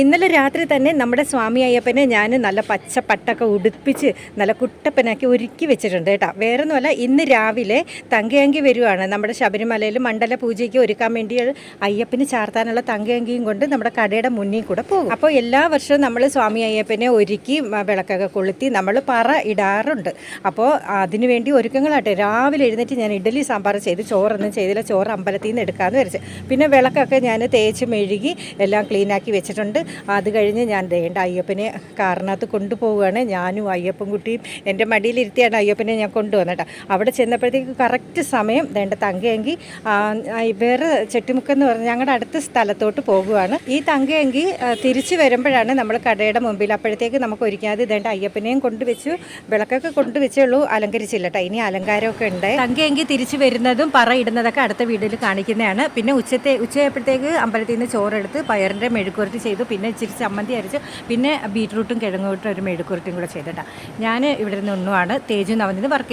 ഇന്നലെ രാത്രി തന്നെ നമ്മുടെ സ്വാമി അയ്യപ്പനെ ഞാൻ നല്ല പച്ച പട്ടൊക്കെ ഉടുപ്പിച്ച് നല്ല കുട്ടപ്പനാക്കി ഒരുക്കി വെച്ചിട്ടുണ്ട് കേട്ടോ. വേറൊന്നുമല്ല, ഇന്ന് രാവിലെ തങ്കയങ്കി വരുവാണ്. നമ്മുടെ ശബരിമലയിൽ മണ്ഡല പൂജയ്ക്ക് ഒരുക്കാൻ വേണ്ടി അയ്യപ്പന് ചാർത്താനുള്ള തങ്കയങ്കിയും കൊണ്ട് നമ്മുടെ കടയുടെ മുന്നിൽ കൂടെ പോകും. അപ്പോൾ എല്ലാ വർഷവും നമ്മൾ സ്വാമി അയ്യപ്പനെ ഒരുക്കി വിളക്കൊക്കെ കൊളുത്തി നമ്മൾ പറ ഇടാറുണ്ട്. അപ്പോൾ അതിനുവേണ്ടി ഒരുക്കങ്ങളാട്ടെ. രാവിലെ എഴുന്നേറ്റ് ഞാൻ ഇഡ്ഡലി സാമ്പാർ ചെയ്ത്, ചോറൊന്നും ചെയ്തില്ല. ചോറ് അമ്പലത്തിൽ നിന്ന് എടുക്കാമെന്ന് വിചാരിച്ചു. പിന്നെ വിളക്കൊക്കെ ഞാൻ തേച്ച് മെഴുകി എല്ലാം ക്ലീനാക്കി വെച്ചിട്ടുണ്ട്. അത് കഴിഞ്ഞ് ഞാൻ ദേണ്ട അയ്യപ്പനെ കാറിനകത്ത് കൊണ്ടുപോവുകയാണ്. ഞാനും അയ്യപ്പൻ കുട്ടിയും എൻ്റെ മടിയിലിരുത്തിയാണ് അയ്യപ്പനെ ഞാൻ കൊണ്ടുവന്നിട്ട്. അവിടെ ചെന്നപ്പോഴത്തേക്ക് കറക്റ്റ് സമയം ദേണ്ട തങ്കയങ്കി വേറെ ചെട്ടിമുക്കെന്ന് പറഞ്ഞ് ഞങ്ങളുടെ അടുത്ത സ്ഥലത്തോട്ട് പോകുകയാണ്. ഈ തങ്കയങ്കി തിരിച്ചു വരുമ്പോഴാണ് നമ്മൾ കടയുടെ മുമ്പിൽ. അപ്പോഴത്തേക്ക് നമുക്ക് ഒരുക്കാതെ ദേണ്ട അയ്യപ്പനെയും കൊണ്ടുവച്ചു, വിളക്കൊക്കെ കൊണ്ടുവച്ചേ ഉള്ളൂ, അലങ്കരിച്ചില്ല കേട്ടോ. ഇനി അലങ്കാരമൊക്കെ ഉണ്ട്. തങ്കയങ്കി തിരിച്ചു വരുന്നതും പറ ഇടുന്നതൊക്കെ അടുത്ത വീഡിയോയിൽ കാണിക്കുന്നതാണ്. പിന്നെ ഉച്ചയായപ്പോഴത്തേക്ക് അമ്പലത്തിൽ നിന്ന് ചോറെടുത്ത് പയറിൻ്റെ മെഴുക്കുവരട്ടി ചെയ്തു. പിന്നെ ഇച്ചിരി ചമ്മന്തി അരച്ച്, പിന്നെ ബീറ്റ്റൂട്ടും കിഴങ്ങോട്ടും ഒരു മെഴുക്കുവരട്ടിയും കൂടെ ചെയ്തിട്ടാണ് ഞാൻ ഇവിടെ നിന്ന് ഒന്നുമാണ്. തേജു നവനിന്ന് വർക്ക്